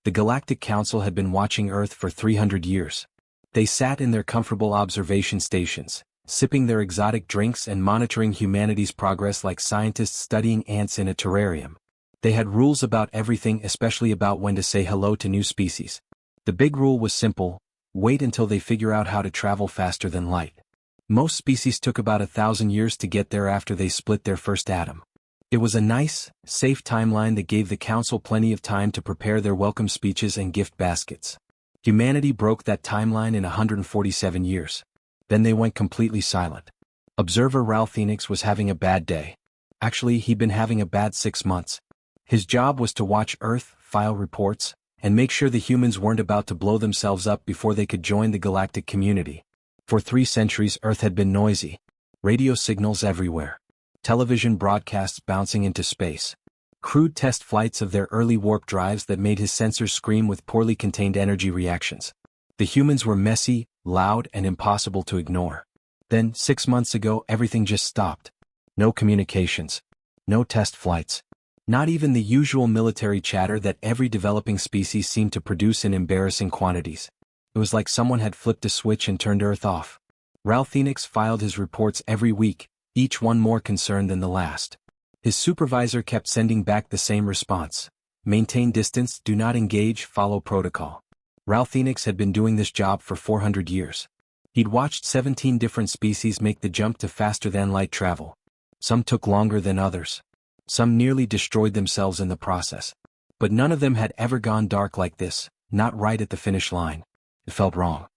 The Galactic Council had been watching Earth for 300 years. They sat in their comfortable observation stations, sipping their exotic drinks and monitoring humanity's progress like scientists studying ants in a terrarium. They had rules about everything, especially about when to say hello to new species. The big rule was simple: wait until they figure out how to travel faster than light. Most species took about 1,000 years to get there after they split their first atom. It was a nice, safe timeline that gave the Council plenty of time to prepare their welcome speeches and gift baskets. Humanity broke that timeline in 147 years. Then they went completely silent. Observer Ralph Phoenix was having a bad day. Actually, he'd been having a bad 6 months. His job was to watch Earth, file reports, and make sure the humans weren't about to blow themselves up before they could join the galactic community. For 3 centuries, Earth had been noisy. Radio signals everywhere. Television broadcasts bouncing into space. Crude test flights of their early warp drives that made his sensors scream with poorly contained energy reactions. The humans were messy, loud, and impossible to ignore. Then, 6 months ago, everything just stopped. No communications. No test flights. Not even the usual military chatter that every developing species seemed to produce in embarrassing quantities. It was like someone had flipped a switch and turned Earth off. Ralph Phoenix filed his reports every week, each one more concerned than the last. His supervisor kept sending back the same response: maintain distance, do not engage, follow protocol. Ralph Phoenix had been doing this job for 400 years. He'd watched 17 different species make the jump to faster-than-light travel. Some took longer than others. Some nearly destroyed themselves in the process. But none of them had ever gone dark like this, not right at the finish line. It felt wrong.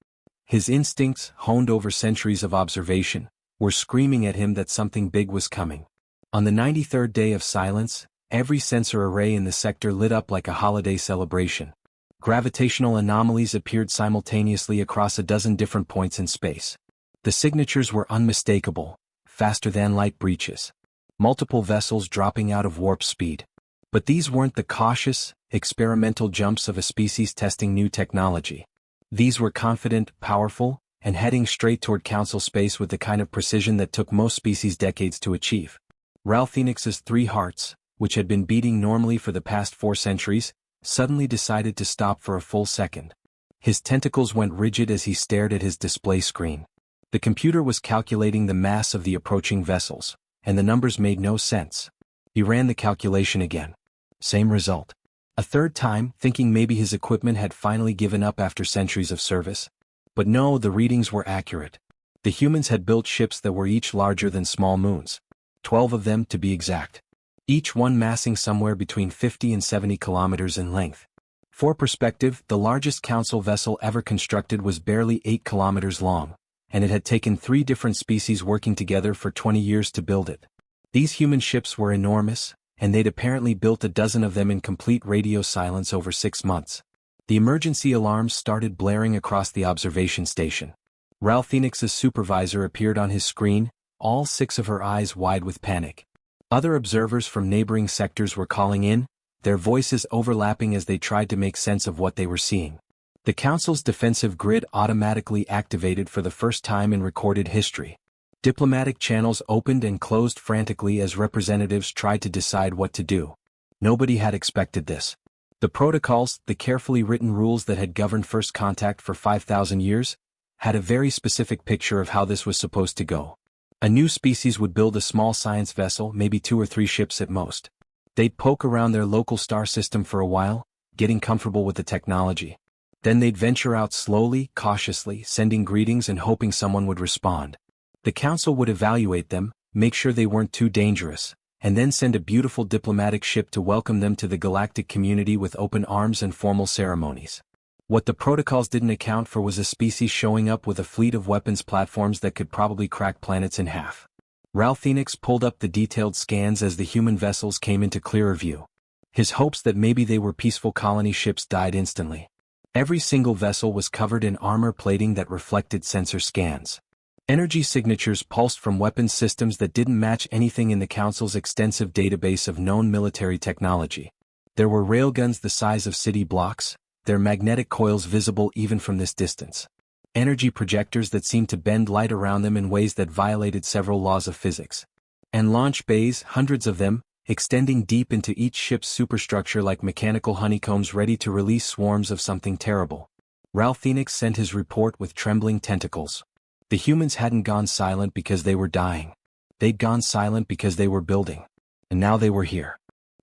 His instincts, honed over centuries of observation, were screaming at him that something big was coming. On the 93rd day of silence, every sensor array in the sector lit up like a holiday celebration. Gravitational anomalies appeared simultaneously across a dozen different points in space. The signatures were unmistakable: faster-than-light breaches. Multiple vessels dropping out of warp speed. But these weren't the cautious, experimental jumps of a species testing new technology. These were confident, powerful, and heading straight toward Council space with the kind of precision that took most species decades to achieve. Ralph Phoenix's 3 hearts, which had been beating normally for the past 4 centuries, suddenly decided to stop for a full second. His tentacles went rigid as he stared at his display screen. The computer was calculating the mass of the approaching vessels, and the numbers made no sense. He ran the calculation again. Same result. A third time, thinking maybe his equipment had finally given up after centuries of service. But no, the readings were accurate. The humans had built ships that were each larger than small moons. 12 of them, to be exact. Each one massing somewhere between 50 and 70 kilometers in length. For perspective, the largest Council vessel ever constructed was barely 8 kilometers long, and it had taken 3 different species working together for 20 years to build it. These human ships were enormous, and they'd apparently built a dozen of them in complete radio silence over 6 months. The emergency alarms started blaring across the observation station. Ralph Phoenix's supervisor appeared on his screen, all 6 of her eyes wide with panic. Other observers from neighboring sectors were calling in, their voices overlapping as they tried to make sense of what they were seeing. The Council's defensive grid automatically activated for the first time in recorded history. Diplomatic channels opened and closed frantically as representatives tried to decide what to do. Nobody had expected this. The protocols, the carefully written rules that had governed first contact for 5,000 years, had a very specific picture of how this was supposed to go. A new species would build a small science vessel, maybe 2 or 3 ships at most. They'd poke around their local star system for a while, getting comfortable with the technology. Then they'd venture out slowly, cautiously, sending greetings and hoping someone would respond. The Council would evaluate them, make sure they weren't too dangerous, and then send a beautiful diplomatic ship to welcome them to the galactic community with open arms and formal ceremonies. What the protocols didn't account for was a species showing up with a fleet of weapons platforms that could probably crack planets in half. Ralph Phoenix pulled up the detailed scans as the human vessels came into clearer view. His hopes that maybe they were peaceful colony ships died instantly. Every single vessel was covered in armor plating that reflected sensor scans. Energy signatures pulsed from weapons systems that didn't match anything in the Council's extensive database of known military technology. There were railguns the size of city blocks, their magnetic coils visible even from this distance. Energy projectors that seemed to bend light around them in ways that violated several laws of physics. And launch bays, hundreds of them, extending deep into each ship's superstructure like mechanical honeycombs ready to release swarms of something terrible. Ralph Phoenix sent his report with trembling tentacles. The humans hadn't gone silent because they were dying. They'd gone silent because they were building. And now they were here.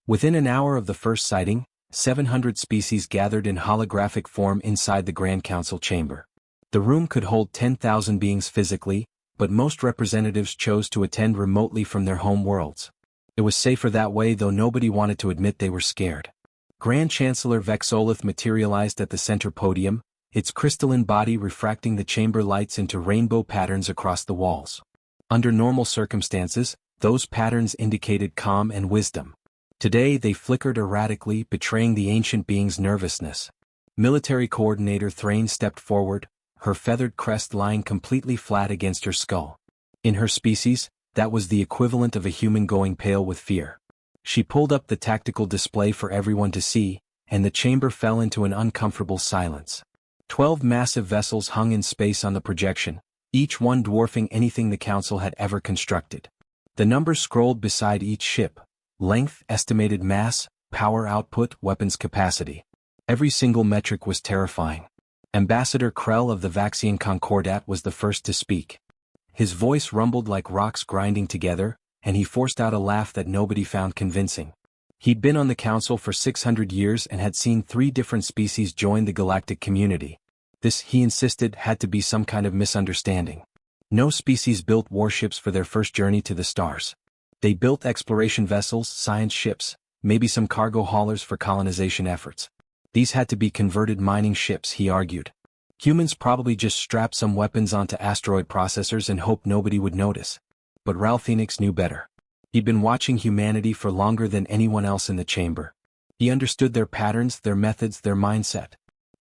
Within an hour of the first sighting, 700 species gathered in holographic form inside the Grand Council chamber. The room could hold 10,000 beings physically, but most representatives chose to attend remotely from their home worlds. It was safer that way, though nobody wanted to admit they were scared. Grand Chancellor Vexolith materialized at the center podium, its crystalline body refracting the chamber lights into rainbow patterns across the walls. Under normal circumstances, those patterns indicated calm and wisdom. Today they flickered erratically, betraying the ancient being's nervousness. Military Coordinator Thrain stepped forward, her feathered crest lying completely flat against her skull. In her species, that was the equivalent of a human going pale with fear. She pulled up the tactical display for everyone to see, and the chamber fell into an uncomfortable silence. 12 massive vessels hung in space on the projection, each one dwarfing anything the Council had ever constructed. The numbers scrolled beside each ship: length, estimated mass, power output, weapons capacity. Every single metric was terrifying. Ambassador Krell of the Vaxian Concordat was the first to speak. His voice rumbled like rocks grinding together, and he forced out a laugh that nobody found convincing. He'd been on the Council for 600 years and had seen 3 different species join the galactic community. This, he insisted, had to be some kind of misunderstanding. No species built warships for their first journey to the stars. They built exploration vessels, science ships, maybe some cargo haulers for colonization efforts. These had to be converted mining ships, he argued. Humans probably just strapped some weapons onto asteroid processors and hoped nobody would notice. But Ralph Phoenix knew better. He'd been watching humanity for longer than anyone else in the chamber. He understood their patterns, their methods, their mindset.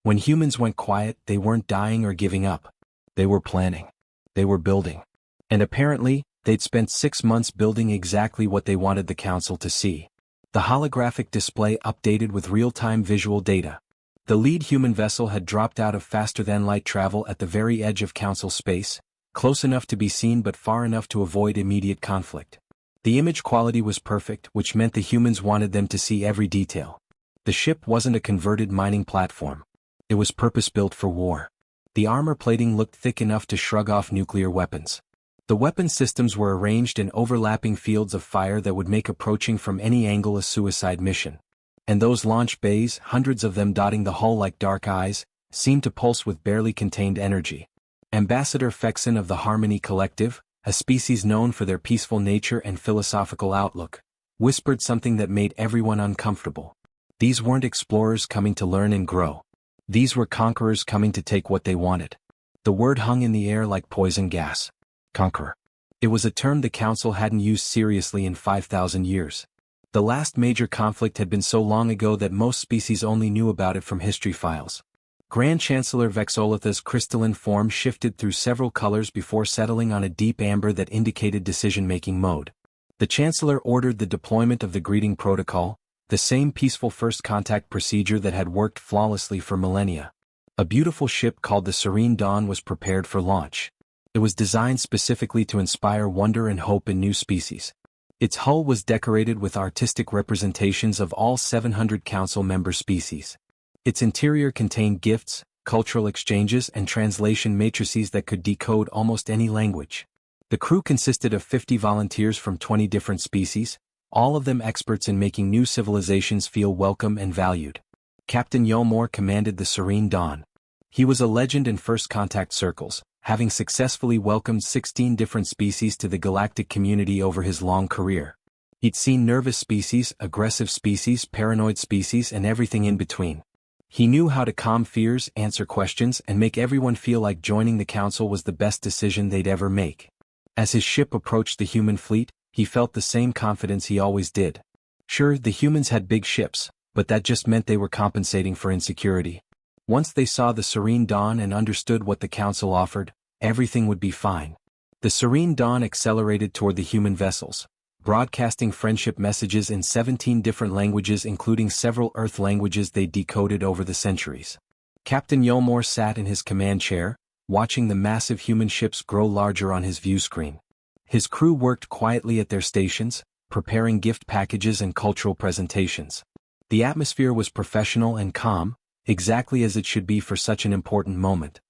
When humans went quiet, they weren't dying or giving up. They were planning. They were building. And apparently, they'd spent 6 months building exactly what they wanted the Council to see. The holographic display updated with real-time visual data. The lead human vessel had dropped out of faster-than-light travel at the very edge of Council space, close enough to be seen but far enough to avoid immediate conflict. The image quality was perfect, which meant the humans wanted them to see every detail. The ship wasn't a converted mining platform. It was purpose-built for war. The armor plating looked thick enough to shrug off nuclear weapons. The weapon systems were arranged in overlapping fields of fire that would make approaching from any angle a suicide mission. And those launch bays, hundreds of them dotting the hull like dark eyes, seemed to pulse with barely contained energy. Ambassador Fexen of the Harmony Collective, a species known for their peaceful nature and philosophical outlook, whispered something that made everyone uncomfortable. These weren't explorers coming to learn and grow. These were conquerors coming to take what they wanted. The word hung in the air like poison gas. Conqueror. It was a term the Council hadn't used seriously in 5,000 years. The last major conflict had been so long ago that most species only knew about it from history files. Grand Chancellor Vexolith's crystalline form shifted through several colors before settling on a deep amber that indicated decision-making mode. The Chancellor ordered the deployment of the greeting protocol, the same peaceful first contact procedure that had worked flawlessly for millennia. A beautiful ship called the Serene Dawn was prepared for launch. It was designed specifically to inspire wonder and hope in new species. Its hull was decorated with artistic representations of all 700 Council member species. Its interior contained gifts, cultural exchanges, and translation matrices that could decode almost any language. The crew consisted of 50 volunteers from 20 different species, all of them experts in making new civilizations feel welcome and valued. Captain Yulmore commanded the Serene Dawn. He was a legend in first contact circles, having successfully welcomed 16 different species to the galactic community over his long career. He'd seen nervous species, aggressive species, paranoid species, and everything in between. He knew how to calm fears, answer questions, and make everyone feel like joining the Council was the best decision they'd ever make. As his ship approached the human fleet, he felt the same confidence he always did. Sure, the humans had big ships, but that just meant they were compensating for insecurity. Once they saw the Serene Dawn and understood what the Council offered, everything would be fine. The Serene Dawn accelerated toward the human vessels, broadcasting friendship messages in 17 different languages, including several Earth languages they decoded over the centuries. Captain Yulmore sat in his command chair, watching the massive human ships grow larger on his view screen. His crew worked quietly at their stations, preparing gift packages and cultural presentations. The atmosphere was professional and calm, exactly as it should be for such an important moment.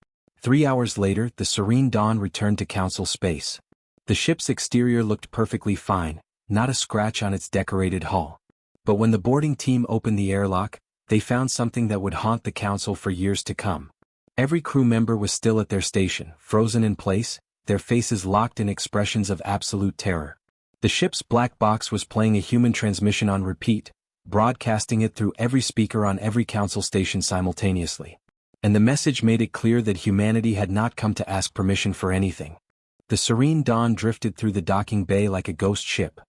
3 hours later, the serene dawn returned to Council space. The ship's exterior looked perfectly fine, not a scratch on its decorated hull. But when the boarding team opened the airlock, they found something that would haunt the Council for years to come. Every crew member was still at their station, frozen in place, their faces locked in expressions of absolute terror. The ship's black box was playing a human transmission on repeat, broadcasting it through every speaker on every Council station simultaneously. And the message made it clear that humanity had not come to ask permission for anything. The serene dawn drifted through the docking bay like a ghost ship.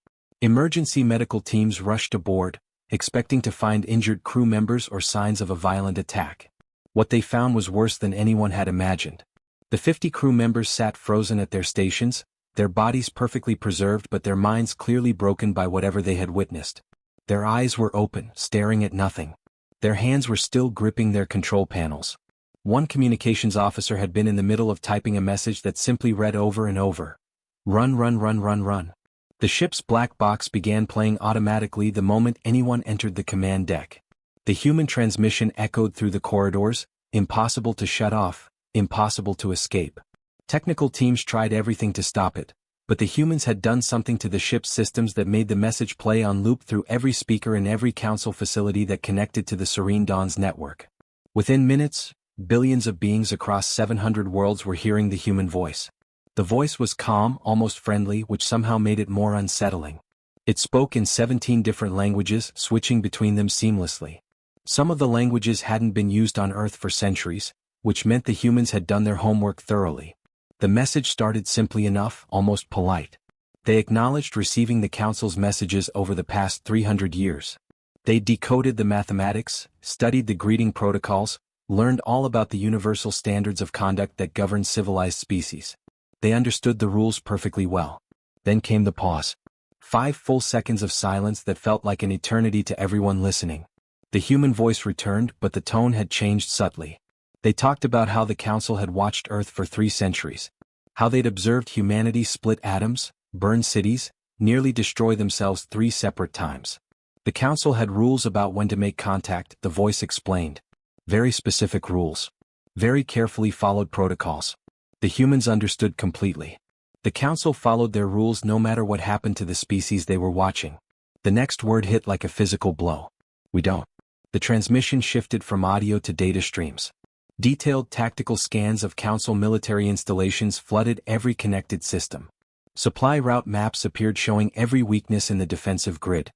Emergency medical teams rushed aboard, expecting to find injured crew members or signs of a violent attack. What they found was worse than anyone had imagined. The 50 crew members sat frozen at their stations, their bodies perfectly preserved but their minds clearly broken by whatever they had witnessed. Their eyes were open, staring at nothing. Their hands were still gripping their control panels. One communications officer had been in the middle of typing a message that simply read over and over. Run, run, run, run, run. The ship's black box began playing automatically the moment anyone entered the command deck. The human transmission echoed through the corridors, impossible to shut off, impossible to escape. Technical teams tried everything to stop it, but the humans had done something to the ship's systems that made the message play on loop through every speaker in every Council facility that connected to the Serene Dawn's network. Within minutes, billions of beings across 700 worlds were hearing the human voice. The voice was calm, almost friendly, which somehow made it more unsettling. It spoke in 17 different languages, switching between them seamlessly. Some of the languages hadn't been used on Earth for centuries, which meant the humans had done their homework thoroughly. The message started simply enough, almost polite. They acknowledged receiving the Council's messages over the past 300 years. They decoded the mathematics, studied the greeting protocols, learned all about the universal standards of conduct that govern civilized species. They understood the rules perfectly well. Then came the pause. 5 full seconds of silence that felt like an eternity to everyone listening. The human voice returned, but the tone had changed subtly. They talked about how the Council had watched Earth for 3 centuries. How they'd observed humanity split atoms, burn cities, nearly destroy themselves 3 separate times. The Council had rules about when to make contact, the voice explained. Very specific rules. Very carefully followed protocols. The humans understood completely. The Council followed their rules no matter what happened to the species they were watching. The next word hit like a physical blow. We don't. The transmission shifted from audio to data streams. Detailed tactical scans of Council military installations flooded every connected system. Supply route maps appeared showing every weakness in the defensive grid.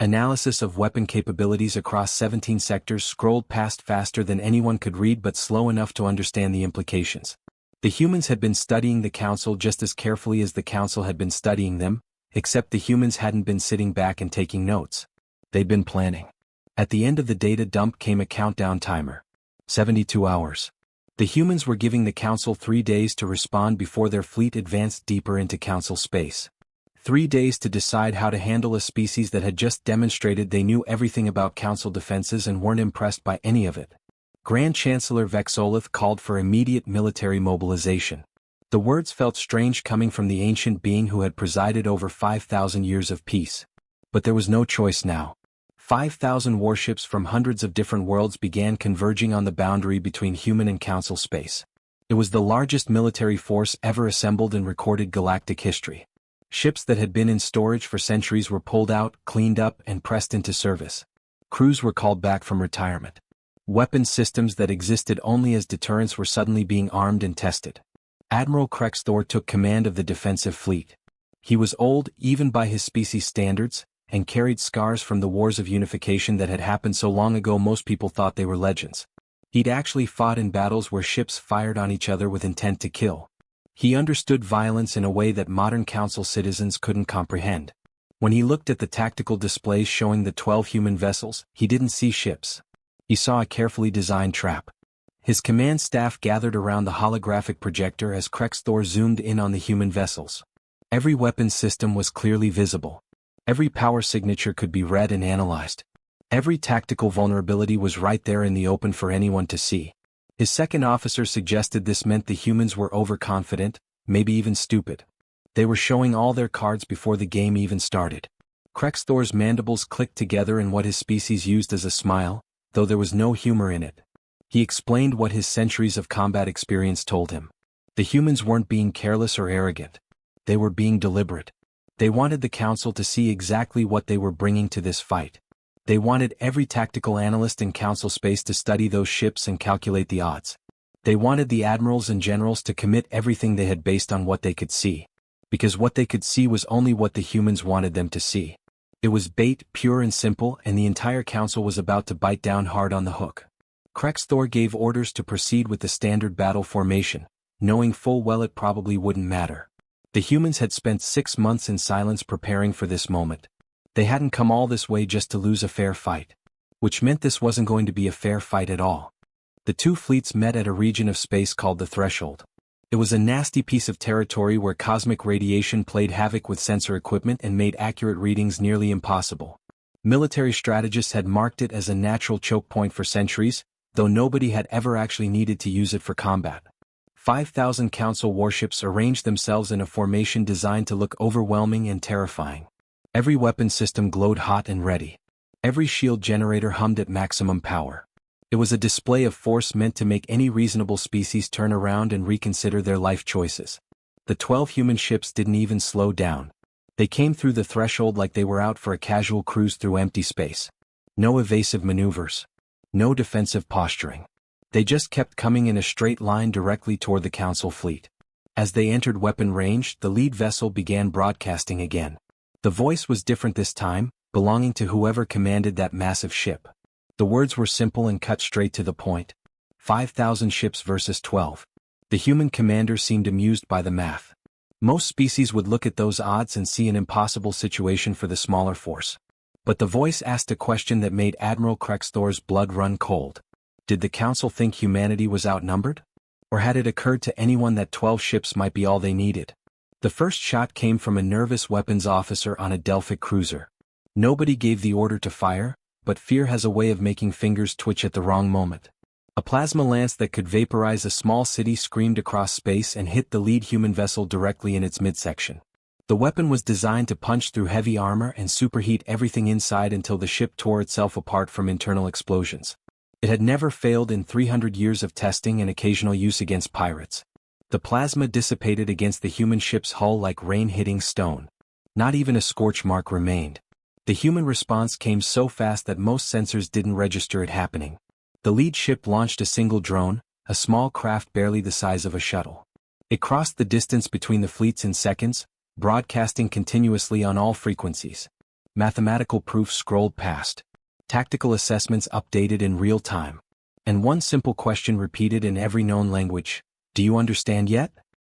Analysis of weapon capabilities across 17 sectors scrolled past faster than anyone could read but slow enough to understand the implications. The humans had been studying the Council just as carefully as the Council had been studying them, except the humans hadn't been sitting back and taking notes. They'd been planning. At the end of the data dump came a countdown timer. 72 hours. The humans were giving the Council 3 days to respond before their fleet advanced deeper into Council space. 3 days to decide how to handle a species that had just demonstrated they knew everything about Council defenses and weren't impressed by any of it. Grand Chancellor Vexolith called for immediate military mobilization. The words felt strange coming from the ancient being who had presided over 5,000 years of peace. But there was no choice now. 5,000 warships from hundreds of different worlds began converging on the boundary between human and Council space. It was the largest military force ever assembled in recorded galactic history. Ships that had been in storage for centuries were pulled out, cleaned up, and pressed into service. Crews were called back from retirement. Weapon systems that existed only as deterrents were suddenly being armed and tested. Admiral Krexthor took command of the defensive fleet. He was old, even by his species' standards, and carried scars from the wars of unification that had happened so long ago most people thought they were legends. He'd actually fought in battles where ships fired on each other with intent to kill. He understood violence in a way that modern Council citizens couldn't comprehend. When he looked at the tactical displays showing the 12 human vessels, he didn't see ships. He saw a carefully designed trap. His command staff gathered around the holographic projector as Krexthor zoomed in on the human vessels. Every weapon system was clearly visible. Every power signature could be read and analyzed. Every tactical vulnerability was right there in the open for anyone to see. His second officer suggested this meant the humans were overconfident, maybe even stupid. They were showing all their cards before the game even started. Krexthor's mandibles clicked together in what his species used as a smile, though there was no humor in it. He explained what his centuries of combat experience told him. The humans weren't being careless or arrogant. They were being deliberate. They wanted the Council to see exactly what they were bringing to this fight. They wanted every tactical analyst in Council space to study those ships and calculate the odds. They wanted the admirals and generals to commit everything they had based on what they could see. Because what they could see was only what the humans wanted them to see. It was bait, pure and simple, and the entire Council was about to bite down hard on the hook. Krexthor gave orders to proceed with the standard battle formation, knowing full well it probably wouldn't matter. The humans had spent 6 months in silence preparing for this moment. They hadn't come all this way just to lose a fair fight. Which meant this wasn't going to be a fair fight at all. The two fleets met at a region of space called the Threshold. It was a nasty piece of territory where cosmic radiation played havoc with sensor equipment and made accurate readings nearly impossible. Military strategists had marked it as a natural choke point for centuries, though nobody had ever actually needed to use it for combat. 5,000 Council warships arranged themselves in a formation designed to look overwhelming and terrifying. Every weapon system glowed hot and ready. Every shield generator hummed at maximum power. It was a display of force meant to make any reasonable species turn around and reconsider their life choices. The 12 human ships didn't even slow down. They came through the threshold like they were out for a casual cruise through empty space. No evasive maneuvers. No defensive posturing. They just kept coming in a straight line directly toward the Council fleet. As they entered weapon range, the lead vessel began broadcasting again. The voice was different this time, belonging to whoever commanded that massive ship. The words were simple and cut straight to the point. 5,000 ships versus 12. The human commander seemed amused by the math. Most species would look at those odds and see an impossible situation for the smaller force. But the voice asked a question that made Admiral Krexthor's blood run cold. Did the Council think humanity was outnumbered? Or had it occurred to anyone that 12 ships might be all they needed? The first shot came from a nervous weapons officer on a Delphic cruiser. Nobody gave the order to fire, but fear has a way of making fingers twitch at the wrong moment. A plasma lance that could vaporize a small city screamed across space and hit the lead human vessel directly in its midsection. The weapon was designed to punch through heavy armor and superheat everything inside until the ship tore itself apart from internal explosions. It had never failed in 300 years of testing and occasional use against pirates. The plasma dissipated against the human ship's hull like rain hitting stone. Not even a scorch mark remained. The human response came so fast that most sensors didn't register it happening. The lead ship launched a single drone, a small craft barely the size of a shuttle. It crossed the distance between the fleets in seconds, broadcasting continuously on all frequencies. Mathematical proofs scrolled past. Tactical assessments updated in real time. And one simple question repeated in every known language: "Do you understand yet?"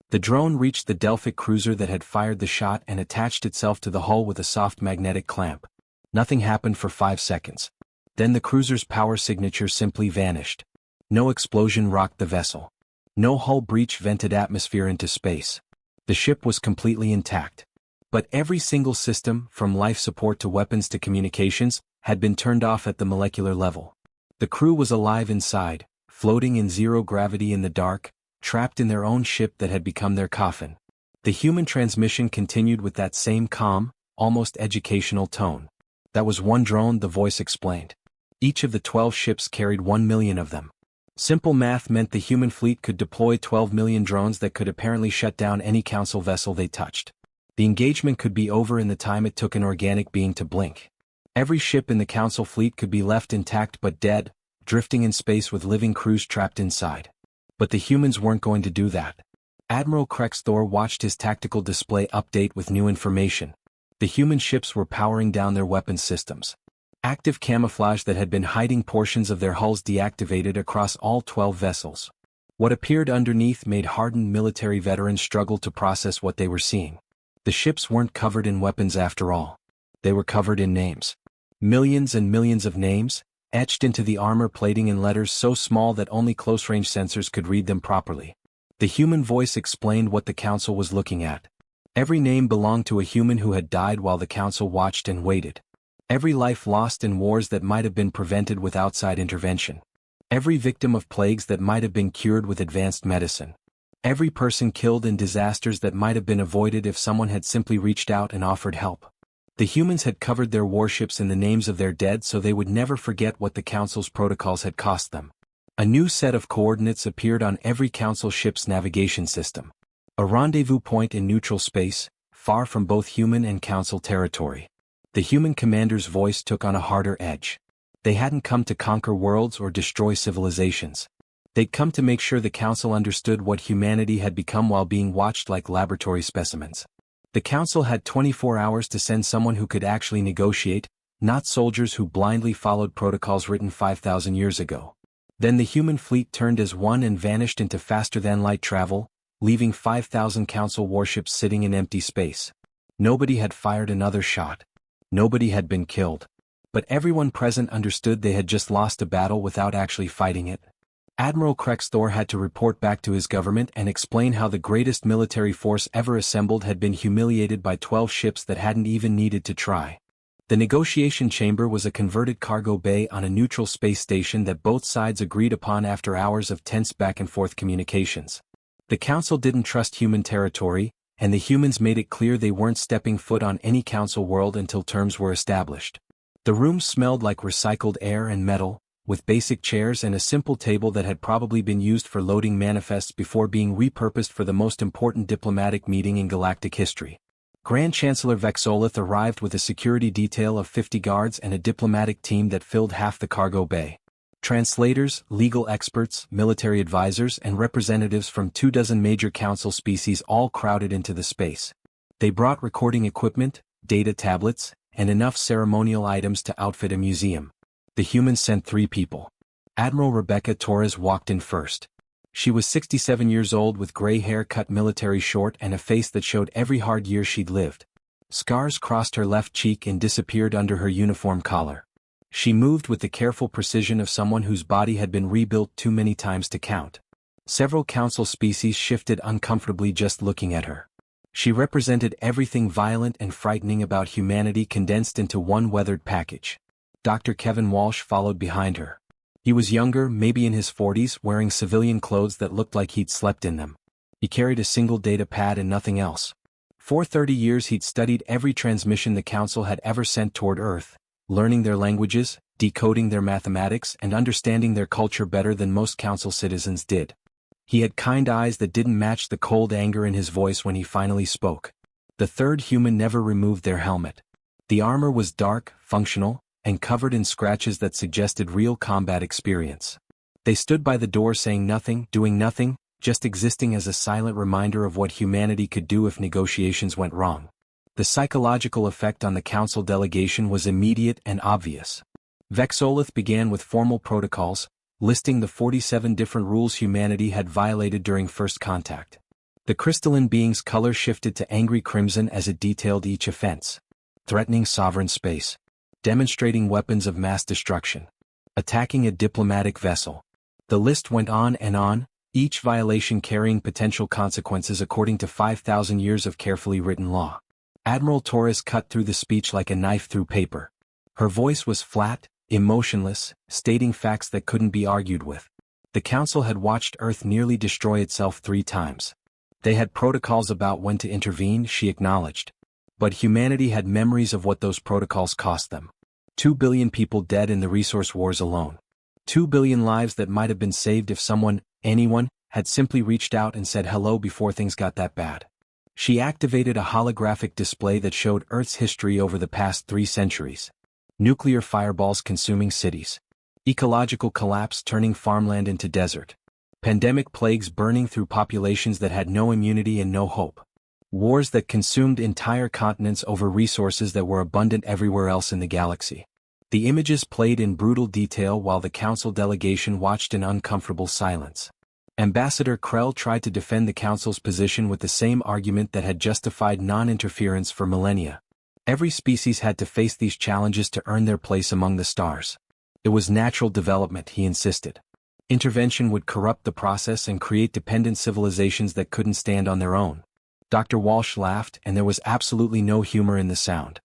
The drone reached the Delphic cruiser that had fired the shot and attached itself to the hull with a soft magnetic clamp. Nothing happened for 5 seconds. Then the cruiser's power signature simply vanished. No explosion rocked the vessel. No hull breach vented atmosphere into space. The ship was completely intact. But every single system, from life support to weapons to communications, had been turned off at the molecular level. The crew was alive inside, floating in zero gravity in the dark, trapped in their own ship that had become their coffin. The human transmission continued with that same calm, almost educational tone. That was one drone, the voice explained. Each of the 12 ships carried 1 million of them. Simple math meant the human fleet could deploy 12 million drones that could apparently shut down any Council vessel they touched. The engagement could be over in the time it took an organic being to blink. Every ship in the Council fleet could be left intact but dead, drifting in space with living crews trapped inside. But the humans weren't going to do that. Admiral Krexthor watched his tactical display update with new information. The human ships were powering down their weapons systems. Active camouflage that had been hiding portions of their hulls deactivated across all 12 vessels. What appeared underneath made hardened military veterans struggle to process what they were seeing. The ships weren't covered in weapons after all. They were covered in names. Millions and millions of names, etched into the armor plating in letters so small that only close-range sensors could read them properly. The human voice explained what the Council was looking at. Every name belonged to a human who had died while the Council watched and waited. Every life lost in wars that might have been prevented with outside intervention. Every victim of plagues that might have been cured with advanced medicine. Every person killed in disasters that might have been avoided if someone had simply reached out and offered help. The humans had covered their warships in the names of their dead so they would never forget what the Council's protocols had cost them. A new set of coordinates appeared on every Council ship's navigation system. A rendezvous point in neutral space, far from both human and Council territory. The human commander's voice took on a harder edge. They hadn't come to conquer worlds or destroy civilizations. They'd come to make sure the Council understood what humanity had become while being watched like laboratory specimens. The Council had 24 hours to send someone who could actually negotiate, not soldiers who blindly followed protocols written 5,000 years ago. Then the human fleet turned as one and vanished into faster-than-light travel, leaving 5,000 Council warships sitting in empty space. Nobody had fired another shot. Nobody had been killed. But everyone present understood they had just lost a battle without actually fighting it. Admiral Krexthor had to report back to his government and explain how the greatest military force ever assembled had been humiliated by 12 ships that hadn't even needed to try. The negotiation chamber was a converted cargo bay on a neutral space station that both sides agreed upon after hours of tense back-and-forth communications. The Council didn't trust human territory, and the humans made it clear they weren't stepping foot on any Council world until terms were established. The room smelled like recycled air and metal, with basic chairs and a simple table that had probably been used for loading manifests before being repurposed for the most important diplomatic meeting in galactic history. Grand Chancellor Vexolith arrived with a security detail of 50 guards and a diplomatic team that filled half the cargo bay. Translators, legal experts, military advisors, and representatives from 24 major Council species all crowded into the space. They brought recording equipment, data tablets, and enough ceremonial items to outfit a museum. The humans sent 3 people. Admiral Rebecca Torres walked in first. She was 67 years old with gray hair cut military short and a face that showed every hard year she'd lived. Scars crossed her left cheek and disappeared under her uniform collar. She moved with the careful precision of someone whose body had been rebuilt too many times to count. Several Council species shifted uncomfortably just looking at her. She represented everything violent and frightening about humanity condensed into one weathered package. Dr. Kevin Walsh followed behind her. He was younger, maybe in his 40s, wearing civilian clothes that looked like he'd slept in them. He carried a single data pad and nothing else. For 30 years he'd studied every transmission the Council had ever sent toward Earth, learning their languages, decoding their mathematics, and understanding their culture better than most Council citizens did. He had kind eyes that didn't match the cold anger in his voice when he finally spoke. The third human never removed their helmet. The armor was dark, functional, and covered in scratches that suggested real combat experience. They stood by the door saying nothing, doing nothing, just existing as a silent reminder of what humanity could do if negotiations went wrong. The psychological effect on the Council delegation was immediate and obvious. Vexolith began with formal protocols, listing the 47 different rules humanity had violated during first contact. The crystalline being's color shifted to angry crimson as it detailed each offense. Threatening sovereign space. Demonstrating weapons of mass destruction. Attacking a diplomatic vessel. The list went on and on, each violation carrying potential consequences according to 5,000 years of carefully written law. Admiral Torres cut through the speech like a knife through paper. Her voice was flat, emotionless, stating facts that couldn't be argued with. The Council had watched Earth nearly destroy itself 3 times. They had protocols about when to intervene, she acknowledged. But humanity had memories of what those protocols cost them. 2 billion people dead in the resource wars alone. 2 billion lives that might have been saved if someone, anyone, had simply reached out and said hello before things got that bad. She activated a holographic display that showed Earth's history over the past 3 centuries. Nuclear fireballs consuming cities. Ecological collapse turning farmland into desert. Pandemic plagues burning through populations that had no immunity and no hope. Wars that consumed entire continents over resources that were abundant everywhere else in the galaxy. The images played in brutal detail while the Council delegation watched in uncomfortable silence. Ambassador Krell tried to defend the Council's position with the same argument that had justified non-interference for millennia. Every species had to face these challenges to earn their place among the stars. It was natural development, he insisted. Intervention would corrupt the process and create dependent civilizations that couldn't stand on their own. Dr. Walsh laughed, and there was absolutely no humor in the sound.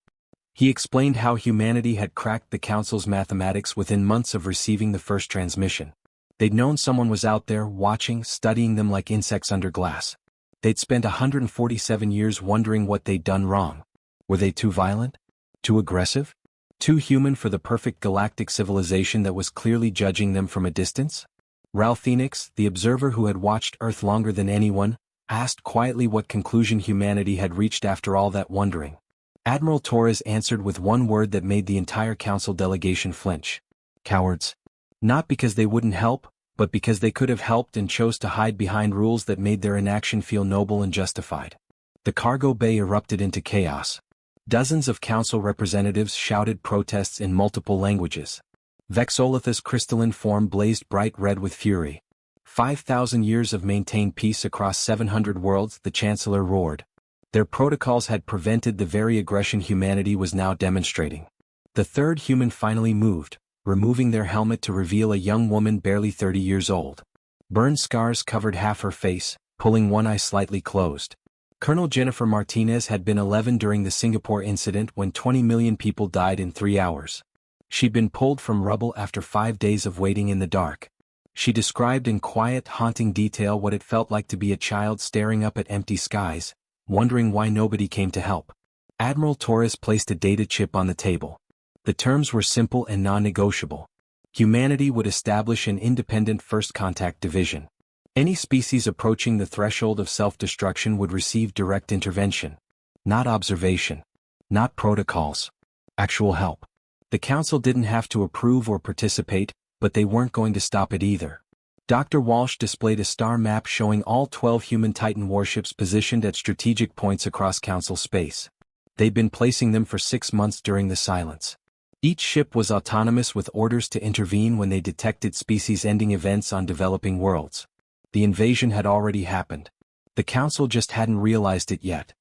He explained how humanity had cracked the Council's mathematics within months of receiving the first transmission. They'd known someone was out there, watching, studying them like insects under glass. They'd spent 147 years wondering what they'd done wrong. Were they too violent? Too aggressive? Too human for the perfect galactic civilization that was clearly judging them from a distance? Ralph Phoenix, the observer who had watched Earth longer than anyone, asked quietly what conclusion humanity had reached after all that wondering. Admiral Torres answered with one word that made the entire council delegation flinch. Cowards. Not because they wouldn't help, but because they could have helped and chose to hide behind rules that made their inaction feel noble and justified. The cargo bay erupted into chaos. Dozens of council representatives shouted protests in multiple languages. Vexolith's crystalline form blazed bright red with fury. 5,000 years of maintained peace across 700 worlds, the Chancellor roared. Their protocols had prevented the very aggression humanity was now demonstrating. The third human finally moved, removing their helmet to reveal a young woman barely 30 years old. Burn scars covered half her face, pulling one eye slightly closed. Colonel Jennifer Martinez had been 11 during the Singapore incident when 20 million people died in 3 hours. She'd been pulled from rubble after 5 days of waiting in the dark. She described in quiet, haunting detail what it felt like to be a child staring up at empty skies, wondering why nobody came to help. Admiral Torres placed a data chip on the table. The terms were simple and non-negotiable. Humanity would establish an independent first contact division. Any species approaching the threshold of self-destruction would receive direct intervention. Not observation. Not protocols. Actual help. The council didn't have to approve or participate, but they weren't going to stop it either. Dr. Walsh displayed a star map showing all 12 human Titan warships positioned at strategic points across council space. They'd been placing them for 6 months during the silence. Each ship was autonomous with orders to intervene when they detected species-ending events on developing worlds. The invasion had already happened. The council just hadn't realized it yet.